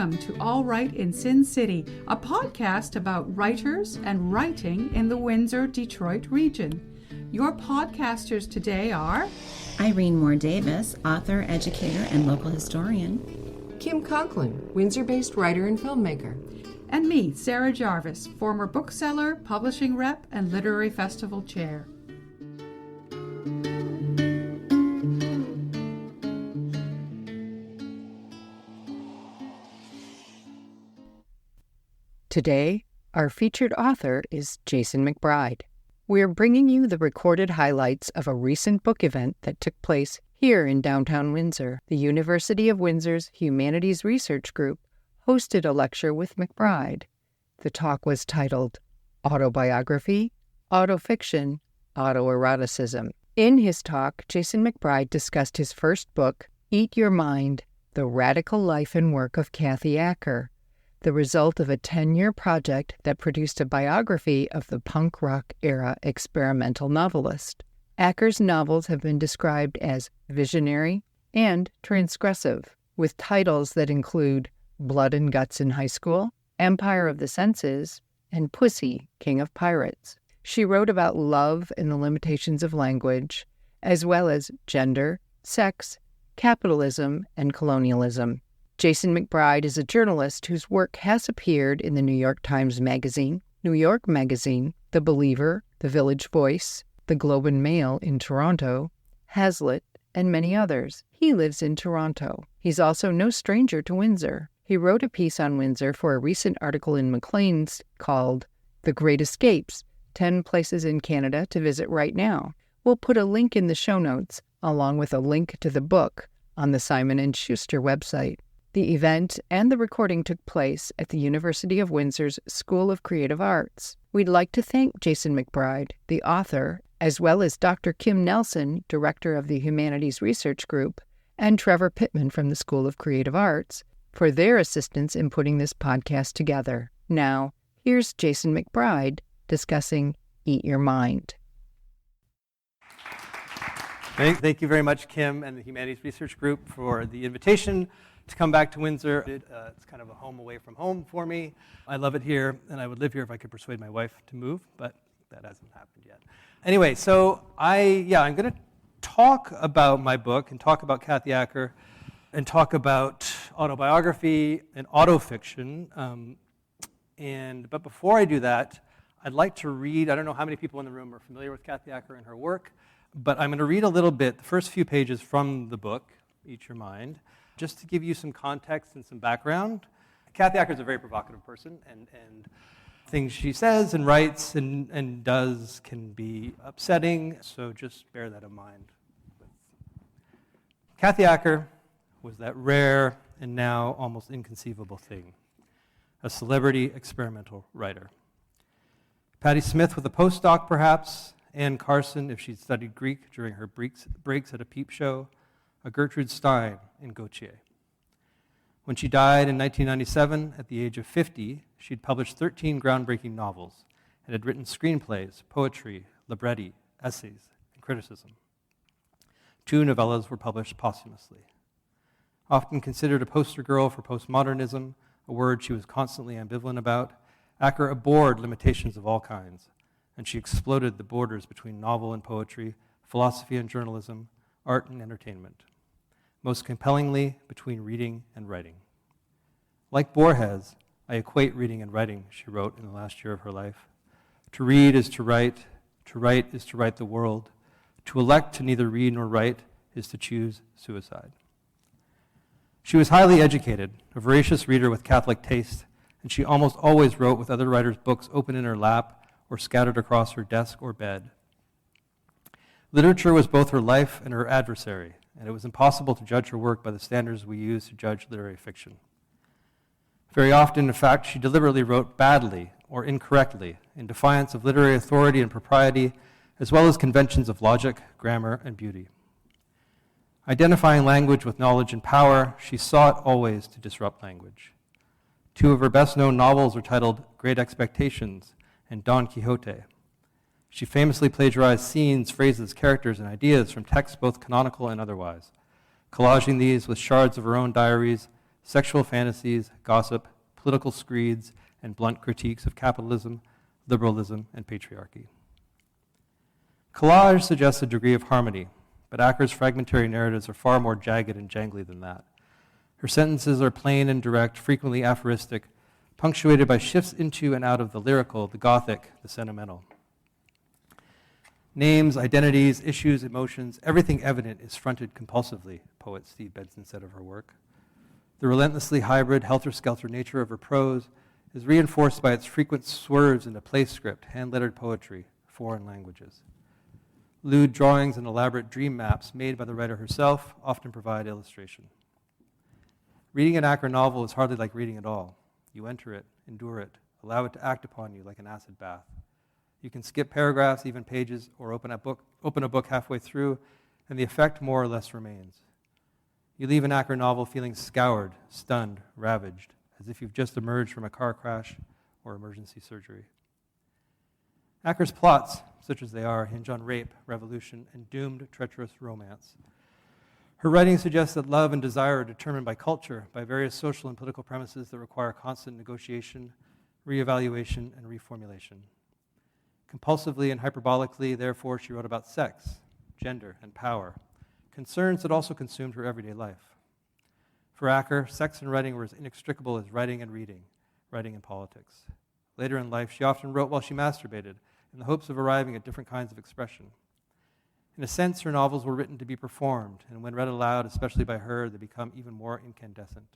Welcome to All Right in Sin City, a podcast about writers and writing in the Windsor, Detroit region. Your podcasters today are Irene Moore Davis, author, educator, and local historian. Kim Conklin, Windsor-based writer and filmmaker. And me, Sarah Jarvis, former bookseller, publishing rep, and literary festival chair. Today, our featured author is Jason McBride. We are bringing you the recorded highlights of a recent book event that took place here in downtown Windsor. The University of Windsor's Humanities Research Group hosted a lecture with McBride. The talk was titled Autobiography, Autofiction, Autoeroticism. In his talk, Jason McBride discussed his first book, Eat Your Mind, The Radical Life and Work of Kathy Acker, the result of a 10-year project that produced a biography of the punk rock era experimental novelist. Acker's novels have been described as visionary and transgressive, with titles that include Blood and Guts in High School, Empire of the Senses, and Pussy, King of Pirates. She wrote about love and the limitations of language, as well as gender, sex, capitalism, and colonialism. Jason McBride is a journalist whose work has appeared in the New York Times Magazine, New York Magazine, The Believer, The Village Voice, The Globe and Mail in Toronto, Hazlitt, and many others. He lives in Toronto. He's also no stranger to Windsor. He wrote a piece on Windsor for a recent article in Maclean's called The Great Escapes, 10 Places in Canada to Visit Right Now. We'll put a link in the show notes, along with a link to the book on the Simon & Schuster website. The event and the recording took place at the University of Windsor's School of Creative Arts. We'd like to thank Jason McBride, the author, as well as Dr. Kim Nelson, director of the Humanities Research Group, and Trevor Pittman from the School of Creative Arts, for their assistance in putting this podcast together. Now, here's Jason McBride discussing Eat Your Mind. Thank you very much, Kim and the Humanities Research Group, for the invitation to come back to Windsor. It's kind of a home away from home for me. I love it here, and I would live here if I could persuade my wife to move, but that hasn't happened yet. Anyway, so I'm going to talk about my book and talk about Kathy Acker and talk about autobiography and autofiction. But before I do that, I'd like to read, I don't know how many people in the room are familiar with Kathy Acker and her work, but I'm going to read a little bit, the first few pages from the book, Eat Your Mind, just to give you some context and some background. Kathy Acker is a very provocative person, and things she says and writes and does can be upsetting, so just bear that in mind. Kathy Acker was that rare and now almost inconceivable thing, a celebrity experimental writer. Patti Smith with a postdoc, perhaps, Anne Carson if she'd studied Greek during her breaks at a peep show, a Gertrude Stein in Gautier. When she died in 1997, at the age of 50, she'd published 13 groundbreaking novels and had written screenplays, poetry, libretti, essays, and criticism. 2 novellas were published posthumously. Often considered a poster girl for postmodernism, a word she was constantly ambivalent about, Acker abhorred limitations of all kinds, and she exploded the borders between novel and poetry, philosophy and journalism, art and entertainment. Most compellingly, between reading and writing. Like Borges, I equate reading and writing, she wrote in the last year of her life. To read is to write is to write the world. To elect to neither read nor write is to choose suicide. She was highly educated, a voracious reader with Catholic taste, and she almost always wrote with other writers' books open in her lap or scattered across her desk or bed. Literature was both her life and her adversary, and it was impossible to judge her work by the standards we use to judge literary fiction. Very often, in fact, she deliberately wrote badly or incorrectly in defiance of literary authority and propriety, as well as conventions of logic, grammar, and beauty. Identifying language with knowledge and power, she sought always to disrupt language. 2 of her best-known novels are titled Great Expectations and Don Quixote. She famously plagiarized scenes, phrases, characters, and ideas from texts both canonical and otherwise, collaging these with shards of her own diaries, sexual fantasies, gossip, political screeds, and blunt critiques of capitalism, liberalism, and patriarchy. Collage suggests a degree of harmony, but Acker's fragmentary narratives are far more jagged and jangly than that. Her sentences are plain and direct, frequently aphoristic, punctuated by shifts into and out of the lyrical, the gothic, the sentimental. Names, identities, issues, emotions, everything evident is fronted compulsively, poet Steve Benson said of her work. The relentlessly hybrid, helter-skelter nature of her prose is reinforced by its frequent swerves into place script, hand-lettered poetry, foreign languages. Lewd drawings and elaborate dream maps made by the writer herself often provide illustration. Reading an Acker novel is hardly like reading at all. You enter it, endure it, allow it to act upon you like an acid bath. You can skip paragraphs, even pages, or open a book halfway through, and the effect more or less remains. You leave an Acker novel feeling scoured, stunned, ravaged, as if you've just emerged from a car crash or emergency surgery. Acker's plots, such as they are, hinge on rape, revolution, and doomed, treacherous romance. Her writing suggests that love and desire are determined by culture, by various social and political premises that require constant negotiation, reevaluation, and reformulation. Compulsively and hyperbolically, therefore, she wrote about sex, gender, and power, concerns that also consumed her everyday life. For Acker, sex and writing were as inextricable as writing and reading, writing and politics. Later in life, she often wrote while she masturbated, in the hopes of arriving at different kinds of expression. In a sense, her novels were written to be performed, and when read aloud, especially by her, they become even more incandescent.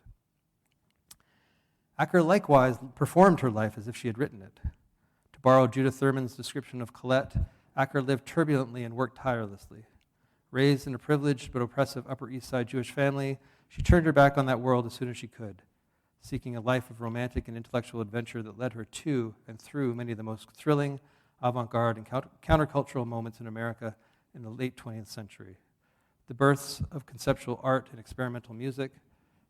Acker likewise performed her life as if she had written it. To borrow Judith Thurman's description of Colette, Acker lived turbulently and worked tirelessly. Raised in a privileged but oppressive Upper East Side Jewish family, she turned her back on that world as soon as she could, seeking a life of romantic and intellectual adventure that led her to and through many of the most thrilling, avant-garde, and countercultural moments in America in the late 20th century. The births of conceptual art and experimental music,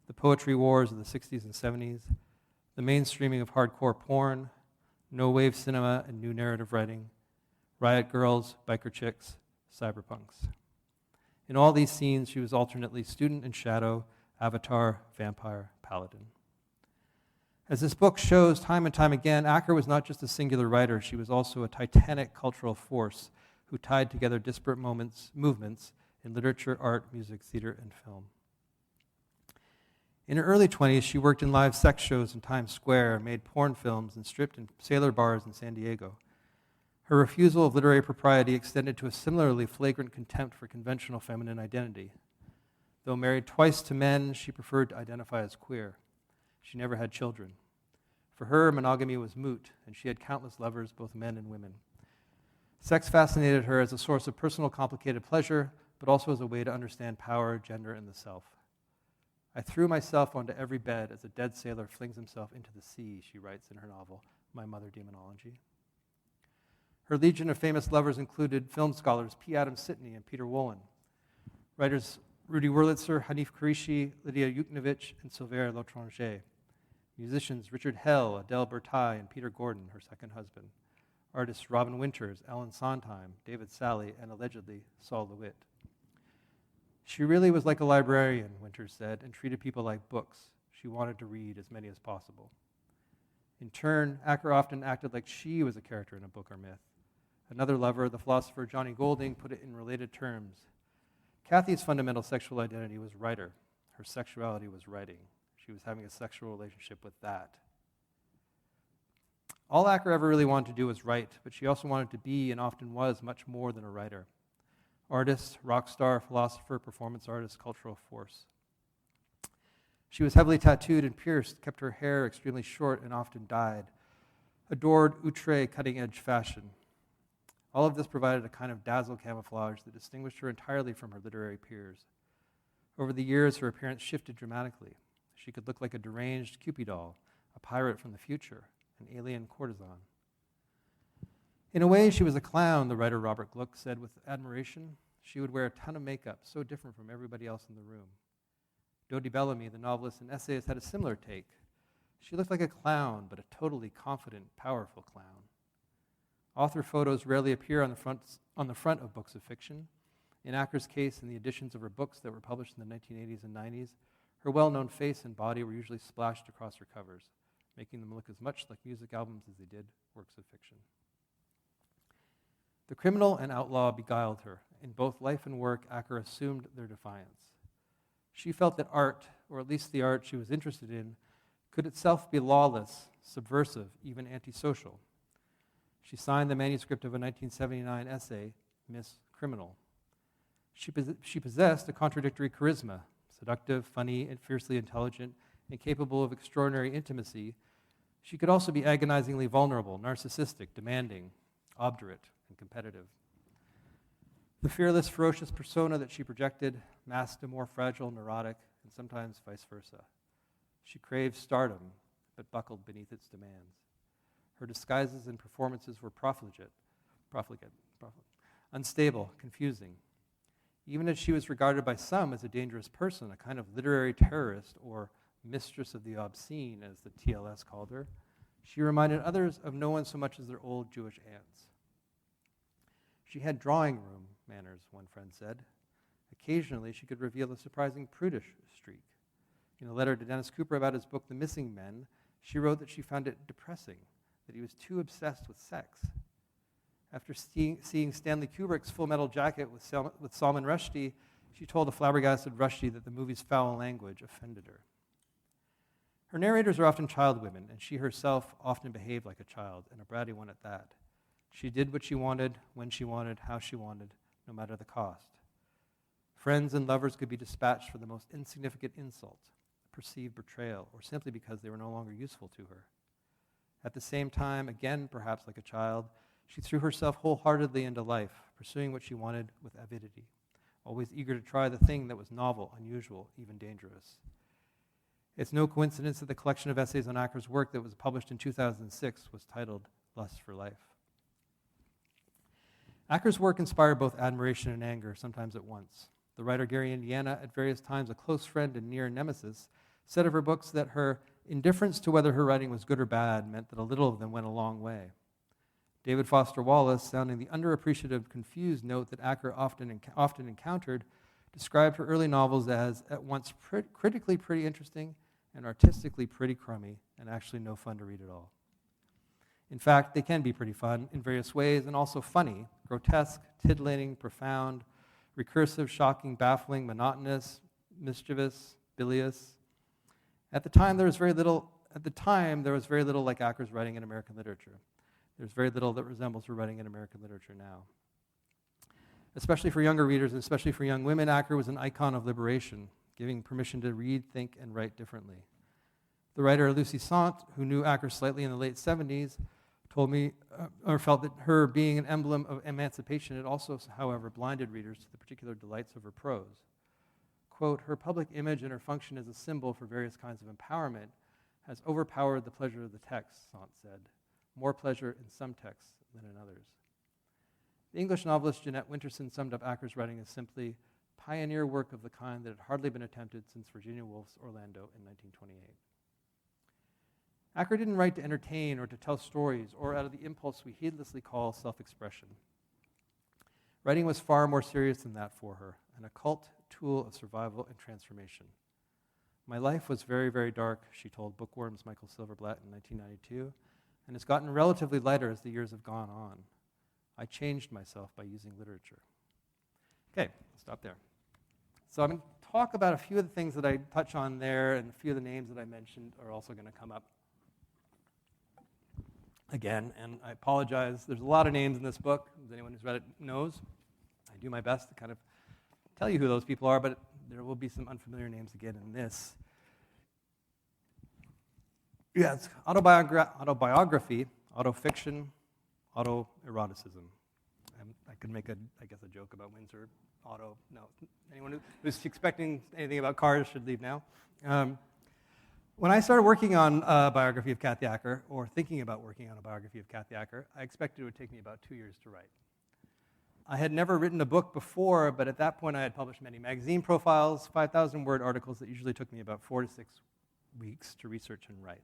the poetry wars of the 60s and 70s, the mainstreaming of hardcore porn, no-wave cinema and new narrative writing, riot girls, biker chicks, cyberpunks. In all these scenes, she was alternately student and shadow, avatar, vampire, paladin. As this book shows time and time again, Acker was not just a singular writer, she was also a titanic cultural force who tied together disparate movements in literature, art, music, theater, and film. In her early 20s, she worked in live sex shows in Times Square, made porn films, and stripped in sailor bars in San Diego. Her refusal of literary propriety extended to a similarly flagrant contempt for conventional feminine identity. Though married twice to men, she preferred to identify as queer. She never had children. For her, monogamy was moot, and she had countless lovers, both men and women. Sex fascinated her as a source of personal complicated pleasure, but also as a way to understand power, gender, and the self. I threw myself onto every bed as a dead sailor flings himself into the sea, she writes in her novel, My Mother Demonology. Her legion of famous lovers included film scholars P. Adam Sitney and Peter Wolin, writers Rudy Wurlitzer, Hanif Kureishi, Lydia Yuknovich, and Sylvain L'Étranger, musicians Richard Hell, Adele Bertai, and Peter Gordon, her second husband, artists Robin Winters, Ellen Sondheim, David Sally, and allegedly Saul LeWitt. She really was like a librarian, Winters said, and treated people like books. She wanted to read as many as possible. In turn, Acker often acted like she was a character in a book or myth. Another lover, the philosopher Johnny Golding, put it in related terms. Kathy's fundamental sexual identity was writer. Her sexuality was writing. She was having a sexual relationship with that. All Acker ever really wanted to do was write, but she also wanted to be, and often was, much more than a writer. Artist, rock star, philosopher, performance artist, cultural force. She was heavily tattooed and pierced, kept her hair extremely short, and often dyed. Adored outre cutting-edge fashion. All of this provided a kind of dazzle camouflage that distinguished her entirely from her literary peers. Over the years, her appearance shifted dramatically. She could look like a deranged Cupid doll, a pirate from the future, an alien courtesan. In a way, she was a clown, the writer Robert Gluck said with admiration. She would wear a ton of makeup, so different from everybody else in the room. Dodie Bellamy, the novelist and essayist, had a similar take. She looked like a clown, but a totally confident, powerful clown. Author photos rarely appear on the front of books of fiction. In Acker's case, in the editions of her books that were published in the 1980s and 90s, Her well-known face and body were usually splashed across her covers, making them look as much like music albums as they did works of fiction. The criminal and outlaw beguiled her. In both life and work, Acker assumed their defiance. She felt that art, or at least the art she was interested in, could itself be lawless, subversive, even antisocial. She signed the manuscript of a 1979 essay, Miss Criminal. She possessed a contradictory charisma, seductive, funny, and fiercely intelligent, and capable of extraordinary intimacy. She could also be agonizingly vulnerable, narcissistic, demanding, obdurate, and competitive. The fearless, ferocious persona that she projected masked a more fragile, neurotic, and sometimes vice versa. She craved stardom, but buckled beneath its demands. Her disguises and performances were profligate, unstable, confusing. Even as she was regarded by some as a dangerous person, a kind of literary terrorist or mistress of the obscene, as the TLS called her, she reminded others of no one so much as their old Jewish aunts. She had drawing room manners, one friend said. Occasionally, she could reveal a surprising prudish streak. In a letter to Dennis Cooper about his book, The Missing Men, she wrote that she found it depressing, that he was too obsessed with sex. After seeing Stanley Kubrick's Full Metal Jacket with Salman Rushdie, she told a flabbergasted Rushdie that the movie's foul language offended her. Her narrators are often child women, and she herself often behaved like a child, and a bratty one at that. She did what she wanted, when she wanted, how she wanted, no matter the cost. Friends and lovers could be dispatched for the most insignificant insult, perceived betrayal, or simply because they were no longer useful to her. At the same time, again, perhaps like a child, she threw herself wholeheartedly into life, pursuing what she wanted with avidity, always eager to try the thing that was novel, unusual, even dangerous. It's no coincidence that the collection of essays on Acker's work that was published in 2006 was titled Lust for Life. Acker's work inspired both admiration and anger, sometimes at once. The writer Gary Indiana, at various times a close friend and near nemesis, said of her books that her indifference to whether her writing was good or bad meant that a little of them went a long way. David Foster Wallace, sounding the underappreciative, confused note that Acker often encountered, described her early novels as at once critically pretty interesting and artistically pretty crummy, and actually no fun to read at all. In fact, they can be pretty fun in various ways, and also funny, grotesque, titillating, profound, recursive, shocking, baffling, monotonous, mischievous, bilious. At the time, there was very little like Acker's writing in American literature. There's very little that resembles her writing in American literature now. Especially for younger readers, and especially for young women, Acker was an icon of liberation, giving permission to read, think, and write differently. The writer Lucy Sant, who knew Acker slightly in the late 70s, told me, or felt that her being an emblem of emancipation had also, however, blinded readers to the particular delights of her prose. Quote, her public image and her function as a symbol for various kinds of empowerment has overpowered the pleasure of the text, Sant said. More pleasure in some texts than in others. The English novelist Jeanette Winterson summed up Acker's writing as simply pioneer work of the kind that had hardly been attempted since Virginia Woolf's Orlando in 1928. Acker didn't write to entertain or to tell stories or out of the impulse we heedlessly call self-expression. Writing was far more serious than that for her, an occult tool of survival and transformation. My life was very, very dark, she told Bookworm's Michael Silverblatt in 1992, and it's gotten relatively lighter as the years have gone on. I changed myself by using literature. Okay, I'll stop there. So I'm going to talk about a few of the things that I touch on there, and a few of the names that I mentioned are also going to come up again, and I apologize. There's a lot of names in this book, as anyone who's read it knows. I do my best to kind of tell you who those people are, but there will be some unfamiliar names again in this. Yeah, it's autobiography, autofiction, autoeroticism. I could make a joke about Windsor. Anyone who's expecting anything about cars should leave now. When I started working on a biography of Kathy Acker, or thinking about working on a biography of Kathy Acker, I expected it would take me about 2 years to write. I had never written a book before, but at that point I had published many magazine profiles, 5,000-word articles that usually took me about 4 to 6 weeks to research and write.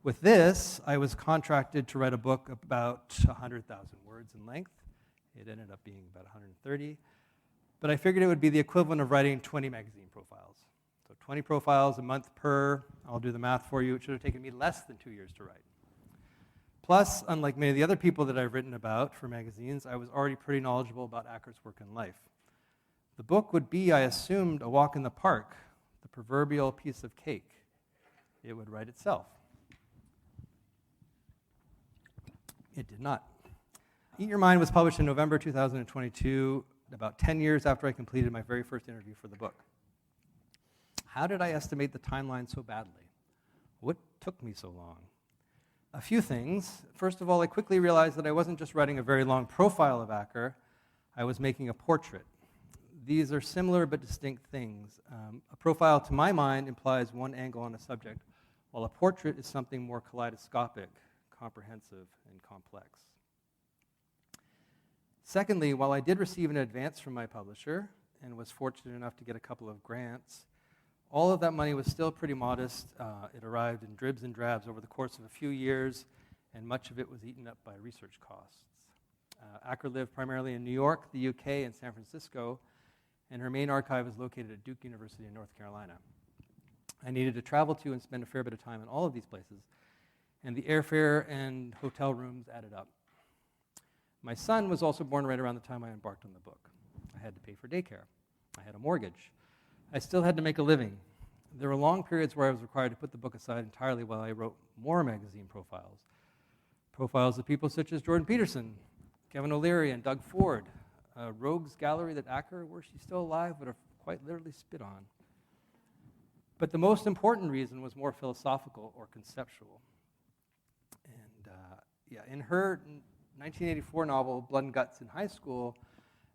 With this, I was contracted to write a book about 100,000 words in length. It ended up being about 130. But I figured it would be the equivalent of writing 20 magazine profiles. So 20 profiles a month per. I'll do the math for you. It should have taken me less than 2 years to write. Plus, unlike many of the other people that I've written about for magazines, I was already pretty knowledgeable about Acker's work in life. The book would be, I assumed, a walk in the park, the proverbial piece of cake. It would write itself. It did not. Eat Your Mind was published in November 2022, about 10 years after I completed my very first interview for the book. How did I estimate the timeline so badly? What took me so long? A few things. First of all, I quickly realized that I wasn't just writing a very long profile of Acker, I was making a portrait. These are similar but distinct things. A profile, to my mind, implies one angle on a subject, while a portrait is something more kaleidoscopic, comprehensive, and complex. Secondly, while I did receive an advance from my publisher and was fortunate enough to get a couple of grants, all of that money was still pretty modest. It arrived in dribs and drabs over the course of a few years, and much of it was eaten up by research costs. Acker lived primarily in New York, the UK, and San Francisco, and her main archive is located at Duke University in North Carolina. I needed to travel to and spend a fair bit of time in all of these places, and the airfare and hotel rooms added up. My son was also born right around the time I embarked on the book. I had to pay for daycare. I had a mortgage. I still had to make a living. There were long periods where I was required to put the book aside entirely while I wrote more magazine profiles. Profiles of people such as Jordan Peterson, Kevin O'Leary, and Doug Ford, a rogues gallery that Acker, were she still alive, would have quite literally spit on. But the most important reason was more philosophical or conceptual. And in her 1984 novel, Blood and Guts in High School,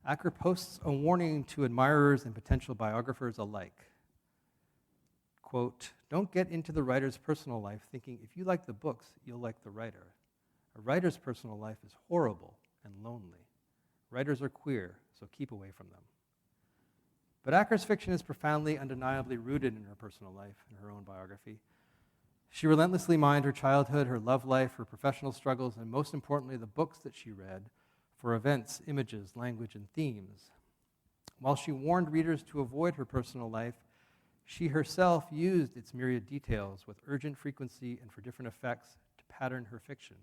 Acker posts a warning to admirers and potential biographers alike. Quote, "Don't get into the writer's personal life thinking if you like the books, you'll like the writer. A writer's personal life is horrible and lonely. Writers are queer, so keep away from them." But Acker's fiction is profoundly, undeniably rooted in her personal life, in her own biography. She relentlessly mined her childhood, her love life, her professional struggles, and most importantly, the books that she read for events, images, language, and themes. While she warned readers to avoid her personal life, she herself used its myriad details with urgent frequency and for different effects to pattern her fiction.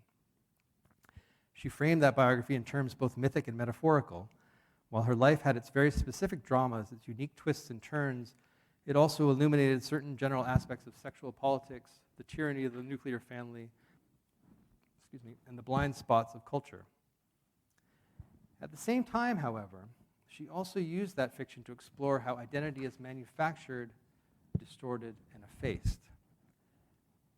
She framed that biography in terms both mythic and metaphorical. While her life had its very specific dramas, its unique twists and turns, it also illuminated certain general aspects of sexual politics, the tyranny of the nuclear family, and the blind spots of culture. At the same time, however, she also used that fiction to explore how identity is manufactured, distorted, and effaced.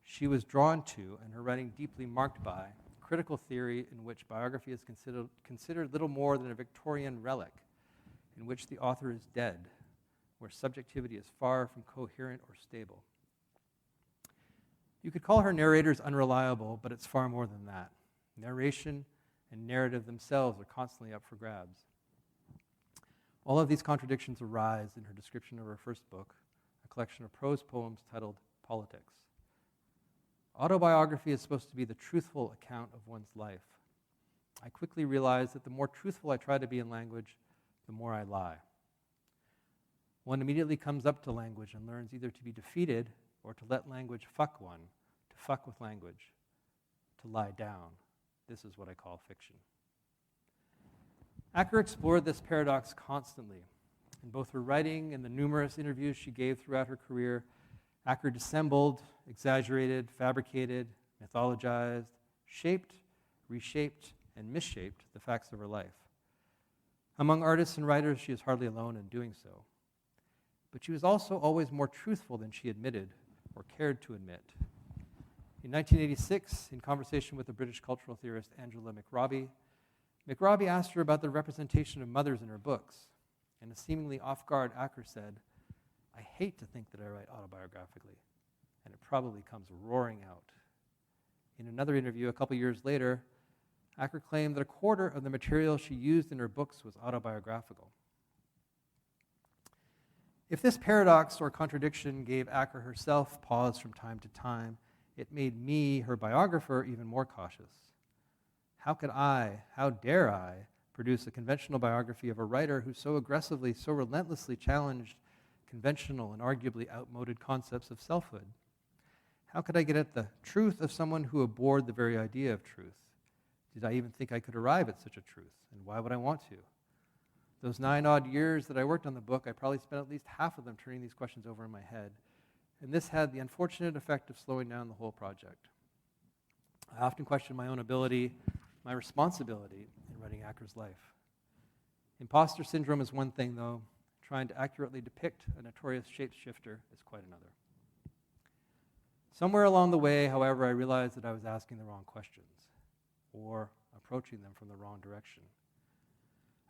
She was drawn to, and her writing deeply marked by, critical theory in which biography is considered little more than a Victorian relic, in which the author is dead, where subjectivity is far from coherent or stable. You could call her narrators unreliable, but it's far more than that. Narration and narrative themselves are constantly up for grabs. All of these contradictions arise in her description of her first book, a collection of prose poems titled Politics. Autobiography is supposed to be the truthful account of one's life. I quickly realized that the more truthful I try to be in language, the more I lie. One immediately comes up to language and learns either to be defeated or to let language fuck one, to fuck with language, to lie down. This is what I call fiction. Acker explored this paradox constantly. In both her writing and the numerous interviews she gave throughout her career, Acker dissembled, exaggerated, fabricated, mythologized, shaped, reshaped, and misshaped the facts of her life. Among artists and writers, she is hardly alone in doing so. But she was also always more truthful than she admitted or cared to admit. In 1986, in conversation with the British cultural theorist Angela McRobbie asked her about the representation of mothers in her books, and a seemingly off-guard Acker said, "I hate to think that I write autobiographically, and it probably comes roaring out." In another interview a couple years later, Acker claimed that a quarter of the material she used in her books was autobiographical. If this paradox or contradiction gave Acker herself pause from time to time, it made me, her biographer, even more cautious. How dare I, produce a conventional biography of a writer who so aggressively, so relentlessly challenged conventional and arguably outmoded concepts of selfhood? How could I get at the truth of someone who abhorred the very idea of truth? Did I even think I could arrive at such a truth? And why would I want to? Those 9 odd years that I worked on the book, I probably spent at least half of them turning these questions over in my head. And this had the unfortunate effect of slowing down the whole project. I often questioned my own ability, my responsibility in writing Acker's life. Imposter syndrome is one thing, though. Trying to accurately depict a notorious shapeshifter is quite another. Somewhere along the way, however, I realized that I was asking the wrong questions or approaching them from the wrong direction.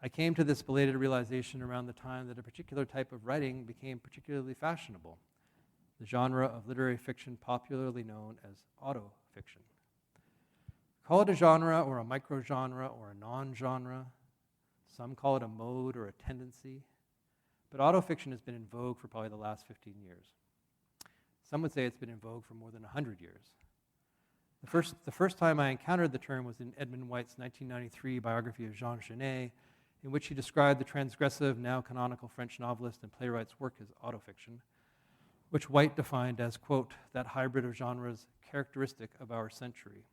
I came to this belated realization around the time that a particular type of writing became particularly fashionable, the genre of literary fiction popularly known as autofiction. Call it a genre or a microgenre or a non-genre. Some call it a mode or a tendency. But autofiction has been in vogue for probably the last 15 years. Some would say it's been in vogue for more than 100 years. The first time I encountered the term was in Edmund White's 1993 biography of Jean Genet, in which he described the transgressive, now canonical French novelist and playwright's work as autofiction, which White defined as, quote, that hybrid of genres characteristic of our century.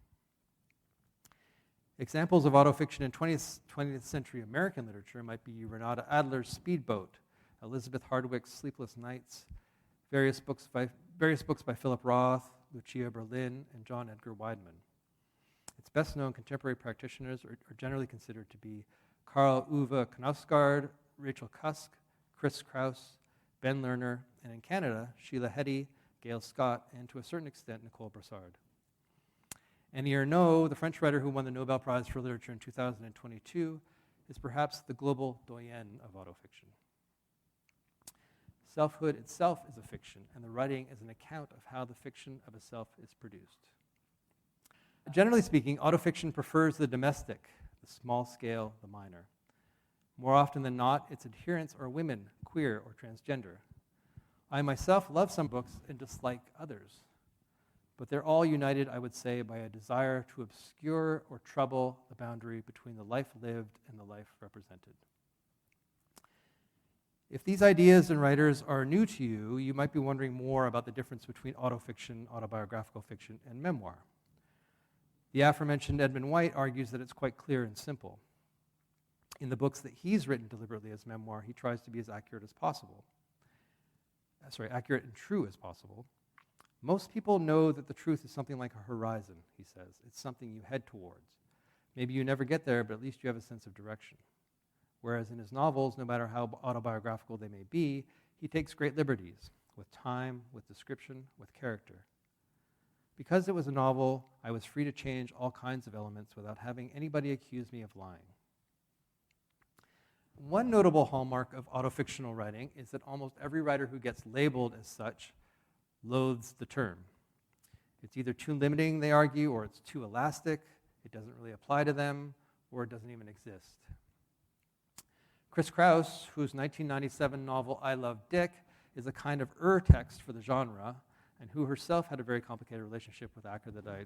Examples of autofiction in 20th century American literature might be Renata Adler's Speedboat, Elizabeth Hardwick's Sleepless Nights, various books by Philip Roth, Lucia Berlin, and John Edgar Wideman. Its best-known contemporary practitioners are generally considered to be Karl Uwe Knausgaard, Rachel Cusk, Chris Kraus, Ben Lerner, and in Canada, Sheila Heti, Gail Scott, and to a certain extent, Nicole Brassard. Annie Ernaux, the French writer who won the Nobel Prize for Literature in 2022, is perhaps the global doyenne of autofiction. Selfhood itself is a fiction, and the writing is an account of how the fiction of a self is produced. Generally speaking, autofiction prefers the domestic, the small scale, the minor. More often than not, its adherents are women, queer, or transgender. I myself love some books and dislike others, but they're all united, I would say, by a desire to obscure or trouble the boundary between the life lived and the life represented. If these ideas and writers are new to you, you might be wondering more about the difference between autofiction, autobiographical fiction, and memoir. The aforementioned Edmund White argues that it's quite clear and simple. In the books that he's written deliberately as memoir, he tries to be as accurate as possible. Accurate and true as possible. Most people know that the truth is something like a horizon, he says. It's something you head towards. Maybe you never get there, but at least you have a sense of direction. Whereas in his novels, no matter how autobiographical they may be, he takes great liberties with time, with description, with character. Because it was a novel, I was free to change all kinds of elements without having anybody accuse me of lying. One notable hallmark of autofictional writing is that almost every writer who gets labeled as such loathes the term. It's either too limiting, they argue, or it's too elastic, it doesn't really apply to them, or it doesn't even exist. Chris Kraus, whose 1997 novel I Love Dick is a kind of ur-text for the genre, and who herself had a very complicated relationship with Acker that I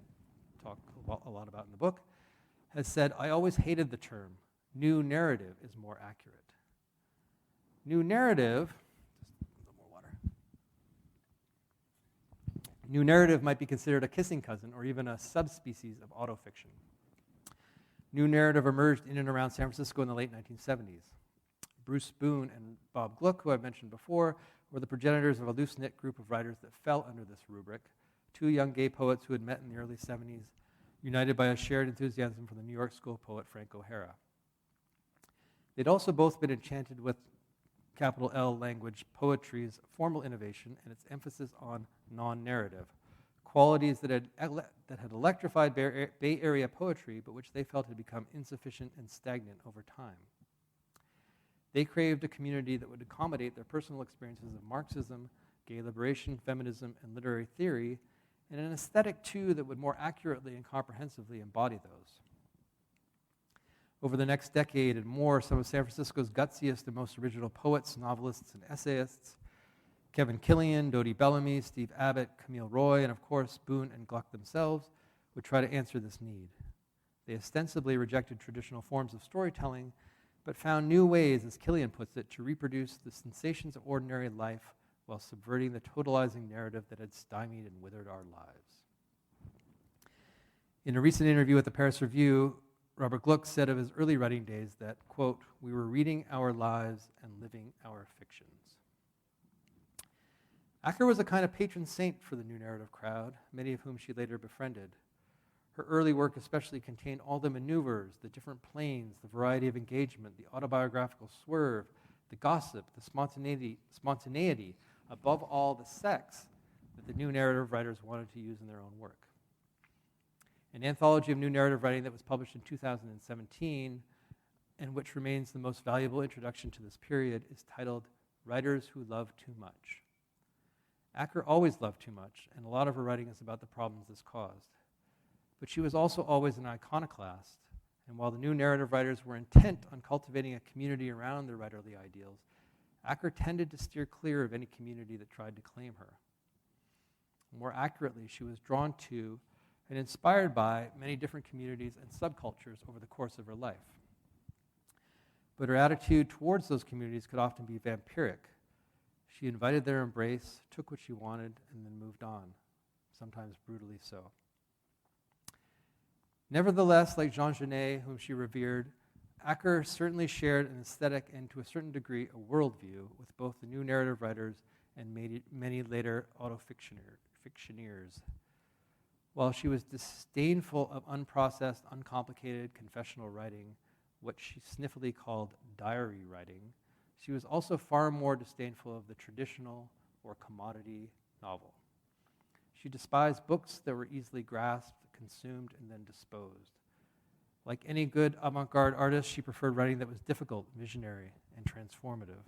talk a lot about in the book, has said, I always hated the term. New narrative is more accurate. New narrative, just a little more water. New narrative might be considered a kissing cousin or even a subspecies of autofiction. New narrative emerged in and around San Francisco in the late 1970s. Bruce Boone and Bob Gluck, who I've mentioned before, were the progenitors of a loose-knit group of writers that fell under this rubric, two young gay poets who had met in the early 70s, united by a shared enthusiasm for the New York School poet Frank O'Hara. They'd also both been enchanted with capital L language poetry's formal innovation and its emphasis on non-narrative, qualities that had electrified Bay Area poetry, but which they felt had become insufficient and stagnant over time. They craved a community that would accommodate their personal experiences of Marxism, gay liberation, feminism, and literary theory, and an aesthetic, too, that would more accurately and comprehensively embody those. Over the next decade and more, some of San Francisco's gutsiest and most original poets, novelists, and essayists, Kevin Killian, Dodie Bellamy, Steve Abbott, Camille Roy, and of course Boone and Gluck themselves, would try to answer this need. They ostensibly rejected traditional forms of storytelling, but found new ways, as Killian puts it, to reproduce the sensations of ordinary life while subverting the totalizing narrative that had stymied and withered our lives. In a recent interview with the Paris Review, Robert Gluck said of his early writing days that, quote, "We were reading our lives and living our fictions." Acker was a kind of patron saint for the new narrative crowd, many of whom she later befriended. Her early work especially contained all the maneuvers, the different planes, the variety of engagement, the autobiographical swerve, the gossip, the spontaneity, above all, the sex that the new narrative writers wanted to use in their own work. An anthology of new narrative writing that was published in 2017, and which remains the most valuable introduction to this period, is titled Writers Who Love Too Much. Acker always loved too much, and a lot of her writing is about the problems this caused. But she was also always an iconoclast, and while the new narrative writers were intent on cultivating a community around their writerly ideals, Acker tended to steer clear of any community that tried to claim her. More accurately, she was drawn to and inspired by many different communities and subcultures over the course of her life. But her attitude towards those communities could often be vampiric. She invited their embrace, took what she wanted, and then moved on, sometimes brutally so. Nevertheless, like Jean Genet, whom she revered, Acker certainly shared an aesthetic and, to a certain degree, a worldview with both the new narrative writers and many later autofictioneers. While she was disdainful of unprocessed, uncomplicated confessional writing, what she sniffily called diary writing, she was also far more disdainful of the traditional or commodity novel. She despised books that were easily grasped, consumed, and then disposed. Like any good avant-garde artist, she preferred writing that was difficult, visionary, and transformative.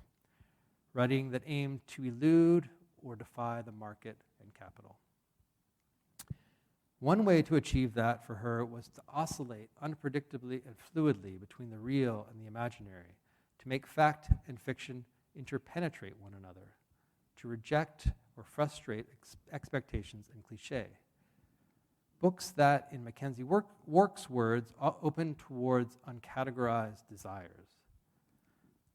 Writing that aimed to elude or defy the market and capital. One way to achieve that for her was to oscillate unpredictably and fluidly between the real and the imaginary, to make fact and fiction interpenetrate one another, to reject or frustrate expectations and cliché. Books that, in Mackenzie Wark's words, open towards uncategorized desires.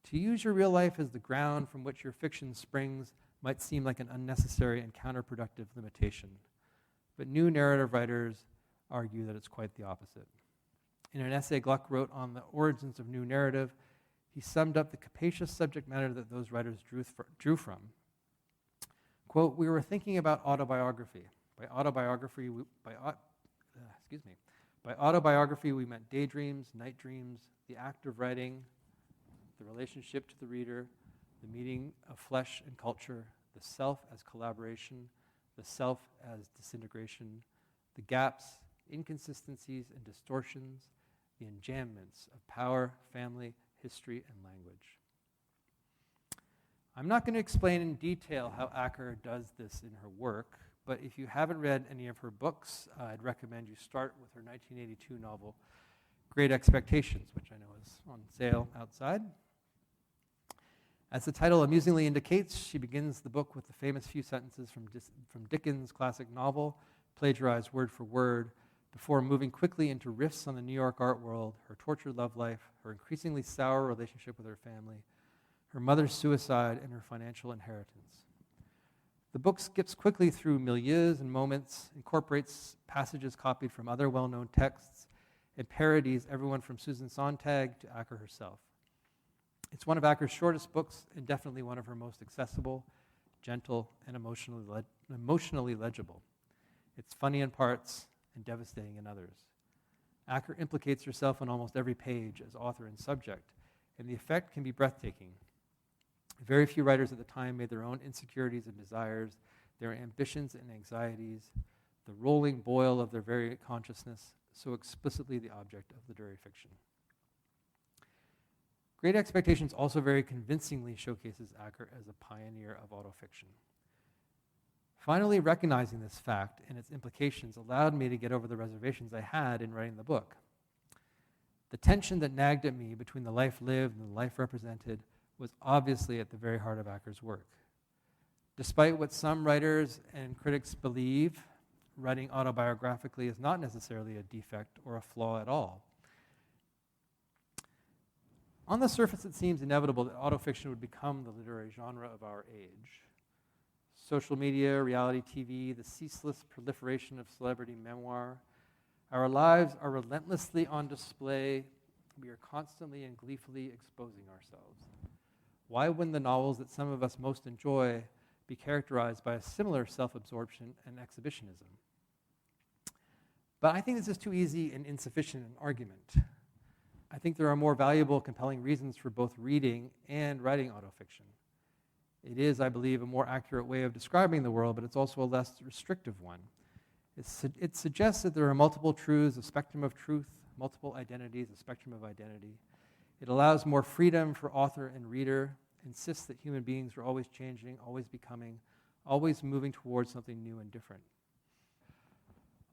To use your real life as the ground from which your fiction springs might seem like an unnecessary and counterproductive limitation. But new narrative writers argue that it's quite the opposite. In an essay Gluck wrote on the origins of new narrative, he summed up the capacious subject matter that those writers drew from. Quote, "We were thinking about autobiography. By autobiography, we meant daydreams, night dreams, the act of writing, the relationship to the reader, the meeting of flesh and culture, the self as collaboration, the self as disintegration, the gaps, inconsistencies, and distortions, the enjambments of power, family, history, and language." I'm not going to explain in detail how Acker does this in her work, but if you haven't read any of her books, I'd recommend you start with her 1982 novel, Great Expectations, which I know is on sale outside. As the title amusingly indicates, she begins the book with the famous few sentences from Dickens' classic novel, plagiarized word for word, before moving quickly into riffs on the New York art world, her tortured love life, her increasingly sour relationship with her family, her mother's suicide, and her financial inheritance. The book skips quickly through milieus and moments, incorporates passages copied from other well-known texts, and parodies everyone from Susan Sontag to Acker herself. It's one of Acker's shortest books and definitely one of her most accessible, gentle, and emotionally legible. It's funny in parts and devastating in others. Acker implicates herself on almost every page as author and subject, and the effect can be breathtaking. Very few writers at the time made their own insecurities and desires, their ambitions and anxieties, the rolling boil of their very consciousness, so explicitly the object of literary fiction. Great Expectations also very convincingly showcases Acker as a pioneer of autofiction. Finally, recognizing this fact and its implications allowed me to get over the reservations I had in writing the book. The tension that nagged at me between the life lived and the life represented was obviously at the very heart of Acker's work. Despite what some writers and critics believe, writing autobiographically is not necessarily a defect or a flaw at all. On the surface, it seems inevitable that autofiction would become the literary genre of our age. Social media, reality TV, the ceaseless proliferation of celebrity memoir. Our lives are relentlessly on display. We are constantly and gleefully exposing ourselves. Why wouldn't the novels that some of us most enjoy be characterized by a similar self-absorption and exhibitionism? But I think this is too easy and insufficient an argument. I think there are more valuable, compelling reasons for both reading and writing autofiction. It is, I believe, a more accurate way of describing the world, but it's also a less restrictive one. It suggests that there are multiple truths, a spectrum of truth, multiple identities, a spectrum of identity. It allows more freedom for author and reader, insists that human beings are always changing, always becoming, always moving towards something new and different.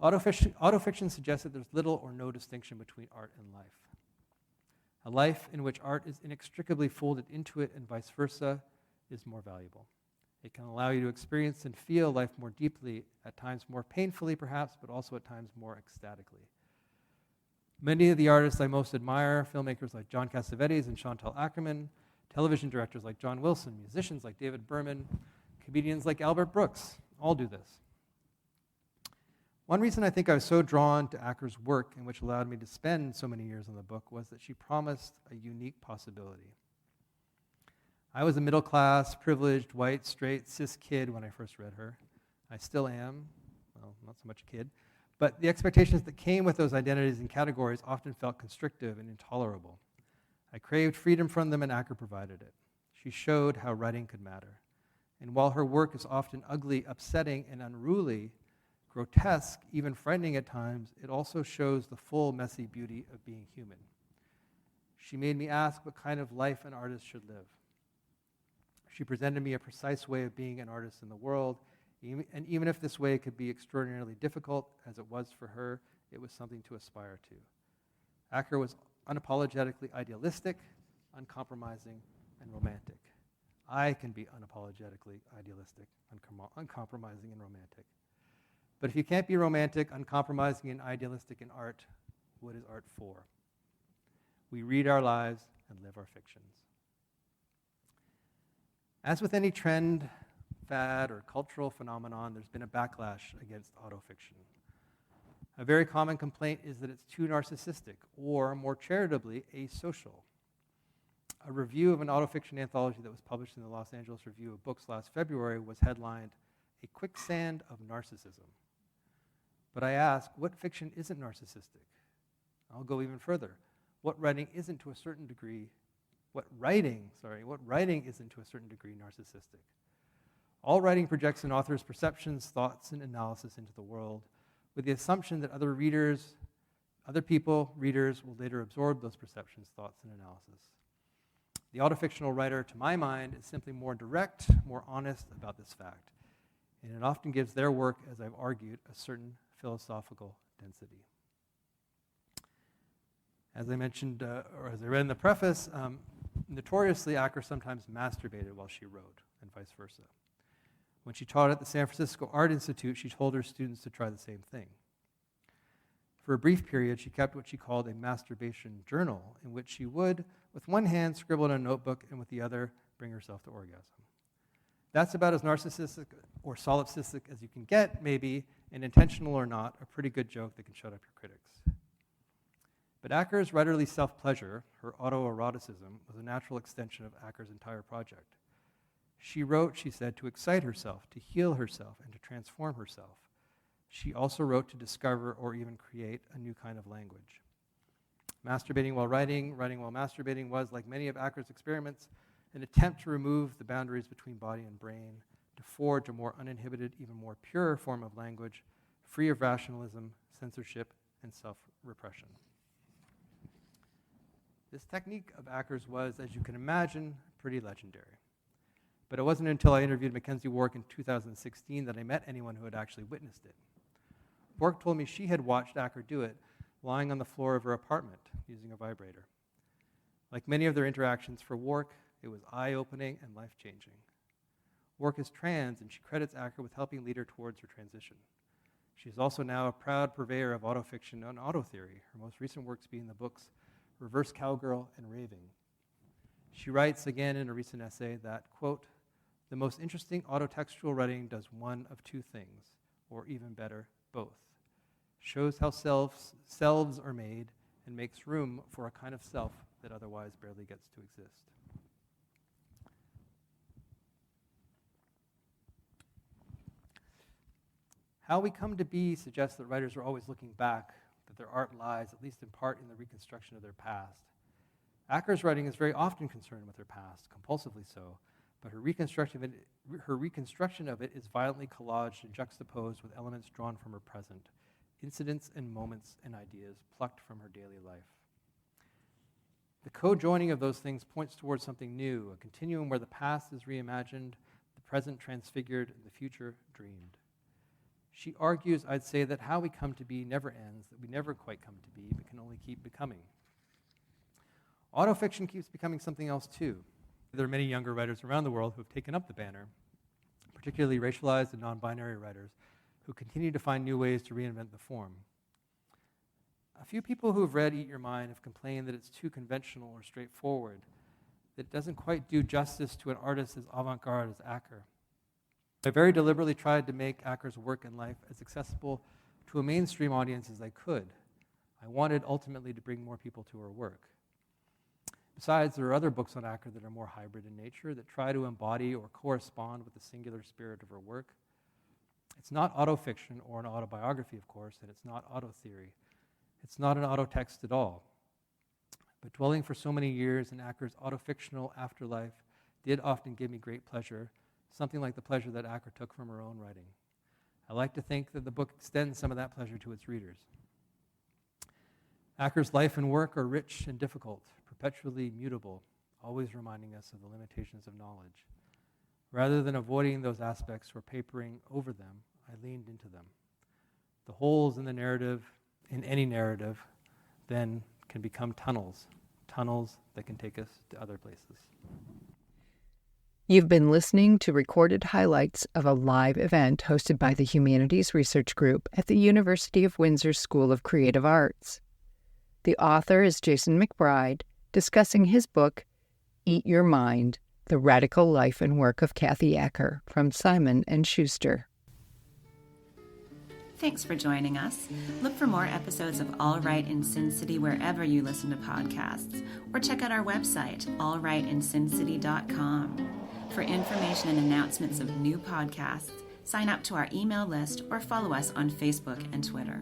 Autofiction suggests that there's little or no distinction between art and life. A life in which art is inextricably folded into it and vice versa is more valuable. It can allow you to experience and feel life more deeply, at times more painfully perhaps, but also at times more ecstatically. Many of the artists I most admire, filmmakers like John Cassavetes and Chantal Ackerman, television directors like John Wilson, musicians like David Berman, comedians like Albert Brooks, all do this. One reason I think I was so drawn to Acker's work, and which allowed me to spend so many years on the book, was that she promised a unique possibility. I was a middle-class, privileged, white, straight, cis kid when I first read her. I still am, well, not so much a kid, but the expectations that came with those identities and categories often felt constrictive and intolerable. I craved freedom from them, and Acker provided it. She showed how writing could matter. And while her work is often ugly, upsetting, and unruly, grotesque, even frightening at times, it also shows the full, messy beauty of being human. She made me ask what kind of life an artist should live. She presented me a precise way of being an artist in the world, and even if this way could be extraordinarily difficult, as it was for her, it was something to aspire to. Acker was unapologetically idealistic, uncompromising, and romantic. I can be unapologetically idealistic, uncompromising, and romantic. But if you can't be romantic, uncompromising, and idealistic in art, what is art for? We read our lives and live our fictions. As with any trend, fad, or cultural phenomenon, there's been a backlash against autofiction. A very common complaint is that it's too narcissistic, or more charitably, asocial. A review of an autofiction anthology that was published in the Los Angeles Review of Books last February was headlined, "A Quicksand of Narcissism." But I ask, what fiction isn't narcissistic? I'll go even further. What writing isn't to a certain degree what writing isn't to a certain degree narcissistic. All writing projects an author's perceptions, thoughts, and analysis into the world, with the assumption that other readers will later absorb those perceptions, thoughts, and analysis. The autofictional writer, to my mind, is simply more direct, more honest about this fact, and it often gives their work, as I've argued, a certain philosophical density. As I mentioned, or as I read in the preface, notoriously, Acker sometimes masturbated while she wrote, and vice versa. When she taught at the San Francisco Art Institute, she told her students to try the same thing. For a brief period, she kept what she called a masturbation journal, in which she would, with one hand, scribble in a notebook, and with the other, bring herself to orgasm. That's about as narcissistic or solipsistic as you can get, maybe, and intentional or not, a pretty good joke that can shut up your critics. But Acker's writerly self-pleasure, her autoeroticism, was a natural extension of Acker's entire project. She wrote, she said, to excite herself, to heal herself, and to transform herself. She also wrote to discover or even create a new kind of language. Masturbating while writing, writing while masturbating was, like many of Acker's experiments, an attempt to remove the boundaries between body and brain, to forge a more uninhibited, even more pure form of language, free of rationalism, censorship, and self-repression. This technique of Acker's was, as you can imagine, pretty legendary. But it wasn't until I interviewed Mackenzie Wark in 2016 that I met anyone who had actually witnessed it. Wark told me she had watched Acker do it lying on the floor of her apartment using a vibrator. Like many of their interactions for Wark, it was eye-opening and life-changing. Wark is trans, and she credits Acker with helping lead her towards her transition. She is also now a proud purveyor of autofiction and auto theory, her most recent works being the books Reverse Cowgirl and Raving. She writes again in a recent essay that, quote, "The most interesting autotextual writing does one of two things, or even better, both. Shows how selves are made and makes room for a kind of self that otherwise barely gets to exist." How we come to be suggests that writers are always looking back, that their art lies, at least in part, in the reconstruction of their past. Acker's writing is very often concerned with her past, compulsively so, but her reconstruction of it is violently collaged and juxtaposed with elements drawn from her present, incidents and moments and ideas plucked from her daily life. The co-joining of those things points towards something new, a continuum where the past is reimagined, the present transfigured, and the future dreamed. She argues, I'd say, that how we come to be never ends, that we never quite come to be, but can only keep becoming. Autofiction keeps becoming something else, too. There are many younger writers around the world who have taken up the banner, particularly racialized and non-binary writers, who continue to find new ways to reinvent the form. A few people who have read Eat Your Mind have complained that it's too conventional or straightforward, that it doesn't quite do justice to an artist as avant-garde as Acker. I very deliberately tried to make Acker's work and life as accessible to a mainstream audience as I could. I wanted ultimately to bring more people to her work. Besides, there are other books on Acker that are more hybrid in nature, that try to embody or correspond with the singular spirit of her work. It's not autofiction or an autobiography, of course, and it's not autotheory. It's not an autotext at all. But dwelling for so many years in Acker's autofictional afterlife did often give me great pleasure, something like the pleasure that Acker took from her own writing. I like to think that the book extends some of that pleasure to its readers. Acker's life and work are rich and difficult, perpetually mutable, always reminding us of the limitations of knowledge. Rather than avoiding those aspects or papering over them, I leaned into them. The holes in the narrative, in any narrative, then can become tunnels that can take us to other places. You've been listening to recorded highlights of a live event hosted by the Humanities Research Group at the University of Windsor School of Creative Arts. The author is Jason McBride, discussing his book, Eat Your Mind, The Radical Life and Work of Kathy Acker, from Simon & Schuster. Thanks for joining us. Look for more episodes of All Right in Sin City wherever you listen to podcasts, or check out our website, allrightinsincity.com. For information and announcements of new podcasts, sign up to our email list or follow us on Facebook and Twitter.